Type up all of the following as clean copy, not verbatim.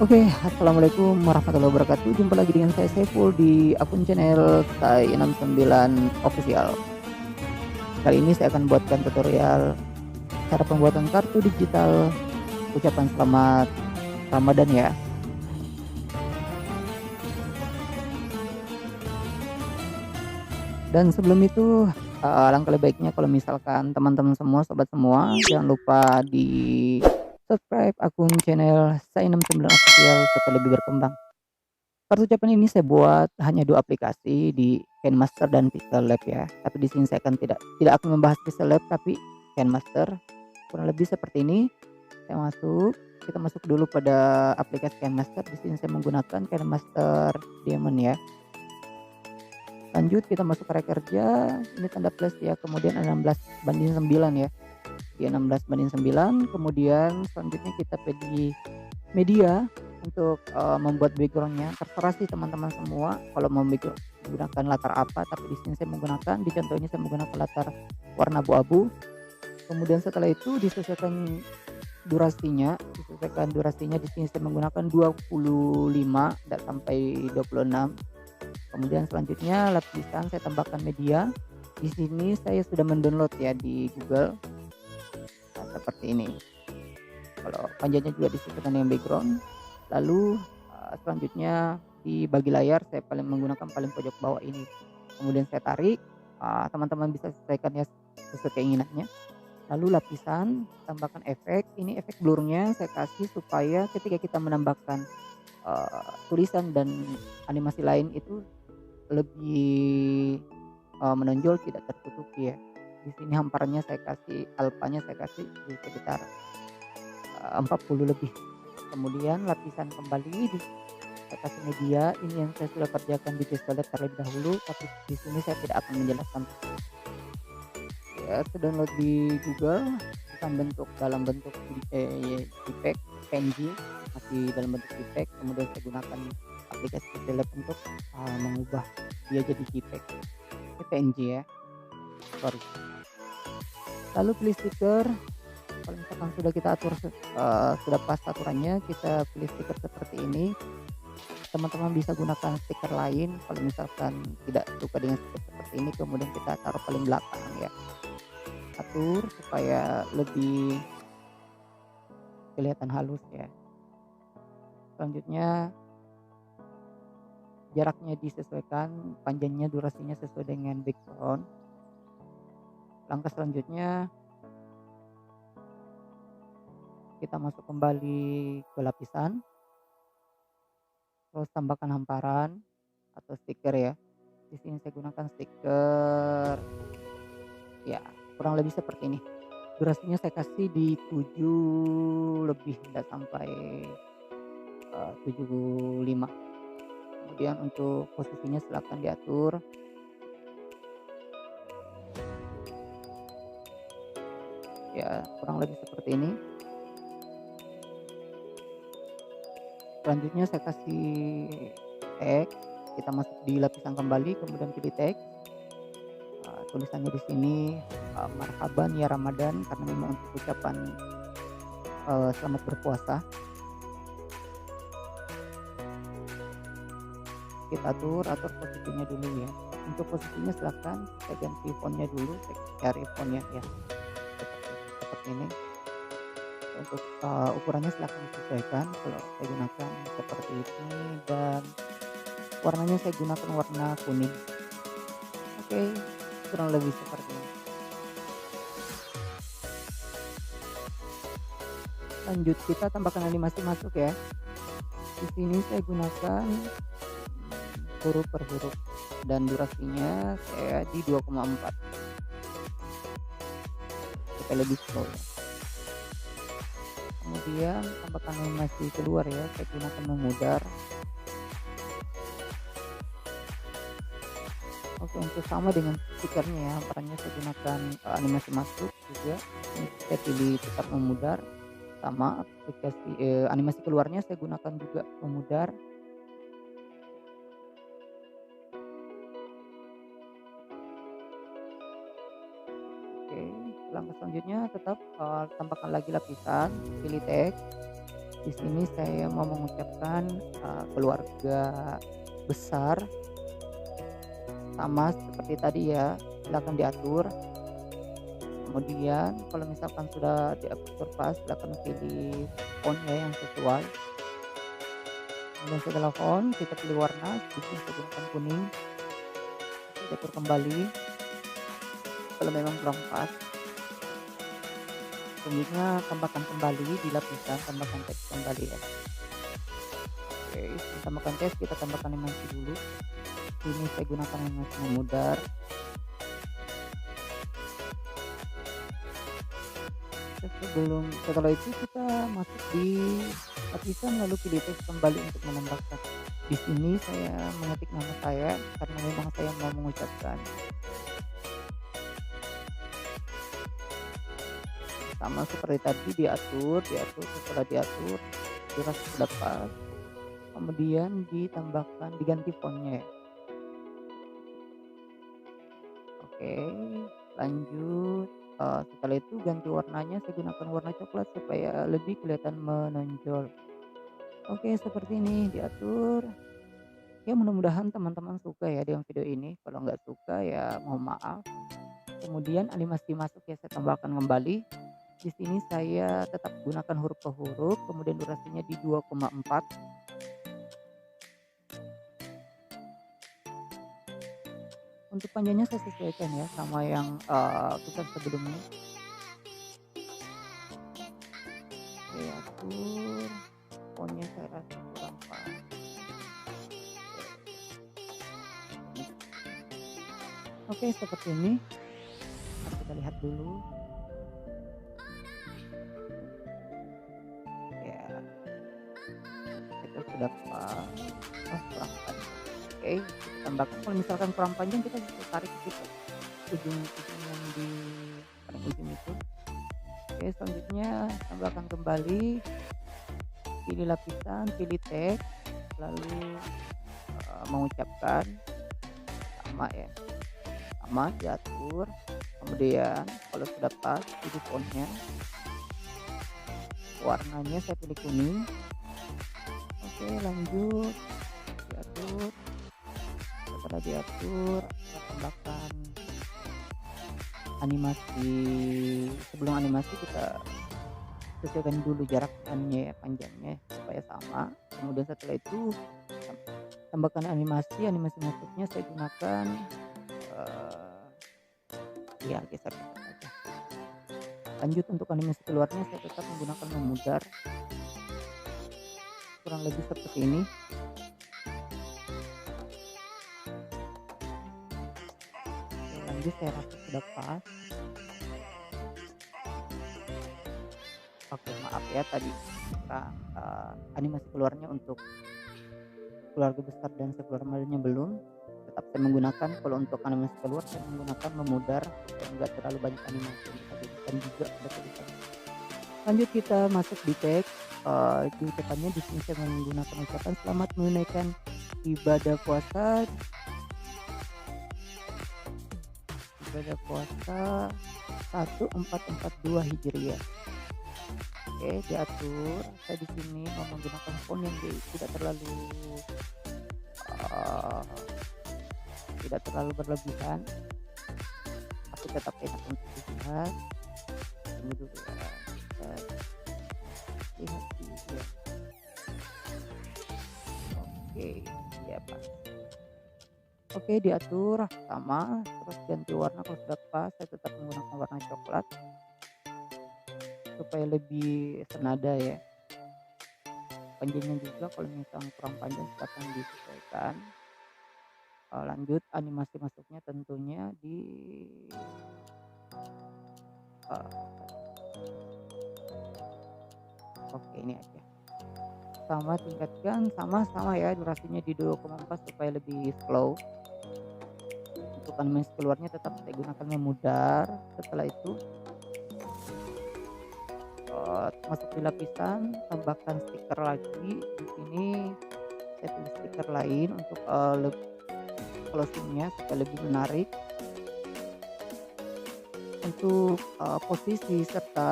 Oke, assalamualaikum warahmatullahi wabarakatuh. Jumpa lagi dengan saya Saiful di akun channel Sai69 Official. Kali ini saya akan buatkan tutorial cara pembuatan kartu digital ucapan selamat Ramadan ya. Dan sebelum itu, alangkah lebih baiknya kalau misalkan teman-teman semua, sobat semua, jangan lupa di-subscribe akun channel Sai69 Official supaya lebih berkembang. Kartu ucapan ini saya buat hanya 2 aplikasi di KineMaster dan Pixel Lab ya. Tapi di sini saya akan tidak akan membahas Pixel Lab tapi KineMaster. Kurang lebih seperti ini. Kita masuk dulu pada aplikasi KineMaster. Di sini saya menggunakan KineMaster Diamond ya. Lanjut kita masuk area kerja, ini tanda plus ya, kemudian 16:9 ya. Di 16:9, kemudian selanjutnya kita pilih media untuk, membuat background-nya. Terserah sih teman-teman semua kalau mau menggunakan latar apa, tapi di sini saya menggunakan, di contoh ini saya menggunakan latar warna abu-abu. Kemudian setelah itu disesuaikan durasinya, di sini saya menggunakan 25 tidak sampai 26. Kemudian selanjutnya lapisan saya tambahkan media. Di sini saya sudah mendownload ya di Google, seperti ini. Kalau panjangnya juga disesuaikan dengan background. Lalu, selanjutnya di bagi layar saya menggunakan paling pojok bawah ini. Kemudian saya tarik, teman-teman bisa sesuaikan ya sesuai keinginannya. Lalu lapisan, tambahkan efek, ini efek blur-nya saya kasih supaya ketika kita menambahkan, tulisan dan animasi lain itu lebih, menonjol tidak tertutupi ya. Di sini hamparannya saya kasih alpanya saya kasih di sekitar, 40 lebih. Kemudian lapisan kembali saya kasih media, ini yang saya sudah kerjakan di Pixelab terlebih dahulu, tapi di sini saya tidak akan menjelaskan. Ya, download di Google, dalam bentuk JPEG, PNG, masih dalam bentuk JPEG, kemudian saya gunakan aplikasi Pixelab untuk, mengubah dia jadi JPEG, PNG ya, sorry. Lalu pilih stiker, kalau misalkan sudah kita atur sudah pas aturannya, kita pilih stiker seperti ini. Teman-teman bisa gunakan stiker lain kalau misalkan tidak suka dengan stiker seperti ini, kemudian kita taruh paling belakang ya. Atur supaya lebih kelihatan halus ya. Selanjutnya jaraknya disesuaikan, panjangnya, durasinya sesuai dengan background. Langkah selanjutnya kita masuk kembali ke lapisan, terus tambahkan hamparan atau stiker ya. Di sini saya gunakan stiker ya, kurang lebih seperti ini. Durasinya saya kasih di 7 lebih, tidak sampai, 75. Kemudian untuk posisinya silakan diatur, ya kurang lebih seperti ini. Selanjutnya saya kasih teks, kita masuk di lapisan kembali, kemudian pilih teks, tulisannya di sini, marhaban ya Ramadan, karena memang untuk ucapan, selamat berpuasa. Kita atur posisinya dulu ya. Untuk posisinya silakan saya ganti fontnya dulu, saya cari fontnya ya, seperti ini. Untuk, ukurannya silakan disesuaikan, kalau saya gunakan seperti ini dan warnanya saya gunakan warna kuning. Oke, kurang lebih seperti ini. Lanjut kita tambahkan animasi masuk ya. Di sini saya gunakan, huruf per huruf dan durasinya saya di 2,4 supaya lebih slow ya. Kemudian tambahkan animasi keluar ya, saya gunakan memudar. Oke, untuk sama dengan stikernya ya, perannya saya gunakan, animasi masuk juga. Ini saya pilih tetap memudar, sama animasi keluarnya saya gunakan juga memudar. Oke, langkah selanjutnya tetap, tambahkan lagi lapisan, pilih teks, Di sini saya mau mengucapkan, keluarga besar sama seperti tadi ya, silakan diatur. Kemudian kalau misalkan sudah diatur pas, silakan pilih font ya yang sesuai. Kemudian setelah font, kita pilih warna, di sini saya gunakan kuning, kita atur kembali. Kalau memang kurang pas, selanjutnya tambahkan kembali di lapisan, tambahkan teks kembali ya. Oke, sebelum tambahkan teks, kita tambahkan animasi dulu. Ini saya gunakan animasi memudar. Setelah itu kita masuk di lapisan lalu pilih teks kembali untuk menambahkan. Di sini saya mengetik nama saya karena memang saya mau mengucapkan. Sama seperti tadi diatur, setelah diatur durasi sudah pas, kemudian ditambahkan diganti fontnya ya. Oke, lanjut, setelah itu ganti warnanya saya gunakan warna coklat supaya lebih kelihatan menonjol. Oke, seperti ini diatur. Ya mudah-mudahan teman-teman suka ya dengan video ini, kalau nggak suka ya mohon maaf. Kemudian animasi masuk ya saya tambahkan kembali. Di sini saya tetap gunakan huruf ke huruf, kemudian durasinya di 2,4. Untuk panjangnya saya sesuaikan ya sama yang, tulisan sebelumnya. Oke, atur, fontnya saya rasa kurang pas. Oke, seperti ini. Mari kita lihat dulu. Ya, itu sudah pas. Oh, kurang panjang. Oke, kita tambahkan kalau misalkan kurang panjang kita bisa tarik sedikit ujung-ujung yang di paling ujung itu. Oke, selanjutnya tambahkan kembali, pilih lapisan, pilih teks, lalu, mengucapkan sama ya, sama diatur. Kemudian kalau sudah pas pilih fontnya, warnanya saya pilih kuning. Oke, lanjut diatur. Setelah diatur, kita tambahkan animasi. Sebelum animasi kita sesuaikan dulu jaraknya ya, panjangnya supaya sama. Kemudian setelah itu tambahkan animasi masuknya saya gunakan, ya geser-geser aja. Lanjut untuk animasi keluarnya saya tetap menggunakan memudar, kurang lebih seperti ini. Oke, lanjut saya rasa sudah pas. Oke, maaf ya tadi kurang, animasi keluarnya untuk keluarga besar dan sekeluarganya belum. Tetap saya menggunakan kalau untuk animasi keluar saya menggunakan memudar supaya enggak terlalu banyak animasi yang kita berikan juga pada tulisan. Lanjut kita masuk di teks, di ucapannya di sini saya menggunakan ucapan selamat menunaikan ibadah puasa 1442 Hijriah. Oke, diatur. Saya di sini mau menggunakan font yang tidak terlalu, eee, tidak terlalu berlebihan, tapi tetap enak untuk dilihat. Tunggu dulu ya, kita lihat dulu ya. Oke, ya pas. Oke, diatur sama, terus ganti warna kalau sudah pas, saya tetap menggunakan warna coklat supaya lebih senada ya. Panjangnya juga kalau misalnya kurang panjang silakan disesuaikan. Lanjut animasi masuknya tentunya di, oke ini aja. Sama tingkatkan sama ya durasinya di 2,4 supaya lebih slow. Untuk animasi keluarnya tetap saya gunakan memudar. Setelah itu, masuk di lapisan, tambahkan stiker lagi. Di sini saya pilih stiker lain untuk, closing-nya supaya lebih menarik. Untuk, posisi serta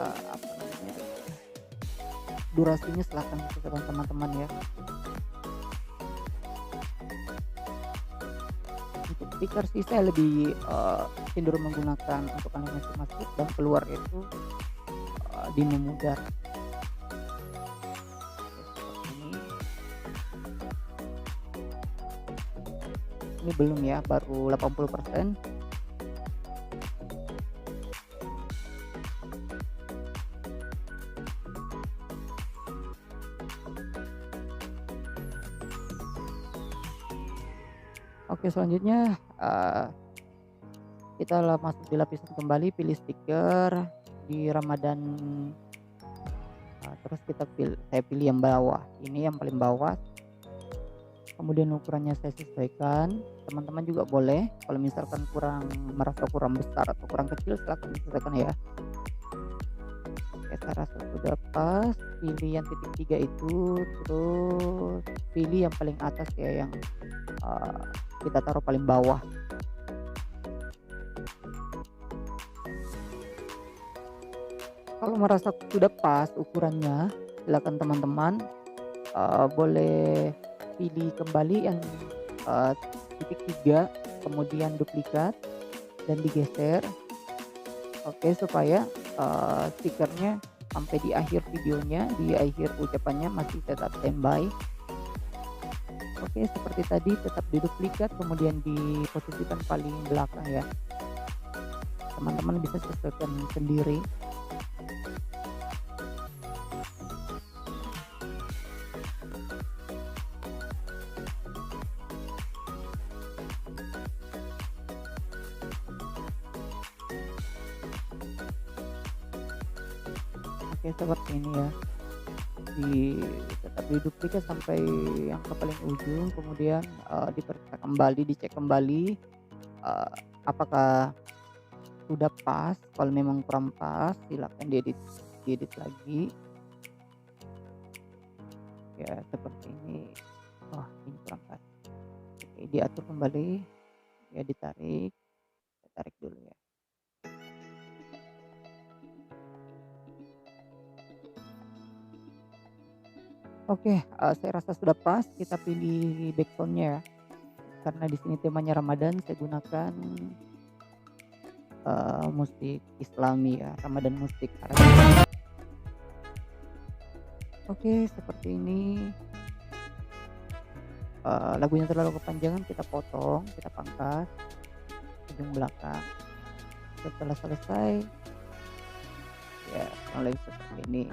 apa namanya, durasinya silahkan disesuaikan teman-teman ya. Untuk speaker sih saya lebih, cenderung menggunakan untuk animasi masuk dan keluar itu, di memudar. Seperti ini belum ya, baru 80%. Oke selanjutnya, kita masuk di lapisan kembali, pilih stiker di Ramadan, terus saya pilih yang bawah, ini yang paling bawah, kemudian ukurannya saya sesuaikan, teman-teman juga boleh kalau misalkan merasa kurang besar atau kurang kecil silahkan disesuaikan ya. Oke saya rasa sudah pas, pilih yang titik 3 itu, terus pilih yang paling atas ya, yang, kita taruh paling bawah. Kalau merasa sudah pas ukurannya, silakan teman-teman, boleh pilih kembali yang, eee, titik 3, kemudian duplikat dan digeser. Oke, supaya, stikernya sampai di akhir videonya, di akhir ucapannya masih tetap standby. Oke, seperti tadi tetap diduplikat kemudian diposisikan paling belakang ya. Teman-teman bisa sesuaikan sendiri. Oke, seperti ini ya. Tetap diduplikat sampai yang ke paling ujung, kemudian, diperiksa kembali, dicek kembali, apakah sudah pas. Kalau memang kurang pas silakan diedit lagi. Ya seperti ini. Wah ini kurang pas. Oke diatur kembali, ya ditarik, saya tarik dulu ya. Oke, saya rasa sudah pas, kita pilih backsound-nya ya. Karena di sini temanya Ramadan, saya gunakan, musik Islami ya, Ramadan musik Arabic. Oke, seperti ini, lagunya terlalu kepanjangan kita potong, kita pangkas ujung belakang. Setelah selesai, ya kurang lebih seperti ini.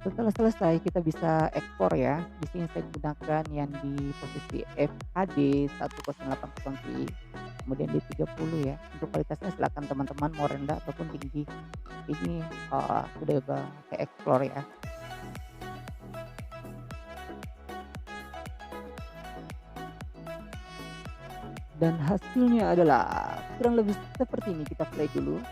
Setelah selesai kita bisa ekspor ya. Di sini saya gunakan yang di posisi FHD 1080p, kemudian di 30 ya. Untuk kualitasnya silakan teman-teman mau rendah ataupun tinggi. Ini, sudah saya explore ya. Dan hasilnya adalah kurang lebih seperti ini, kita play dulu.